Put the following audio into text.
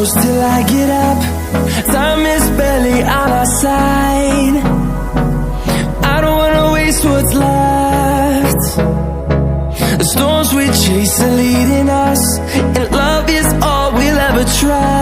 close till I get up. Time is barely on our side. I don't wanna waste what's left. The storms we chase are leading us, and love is all we'll ever try.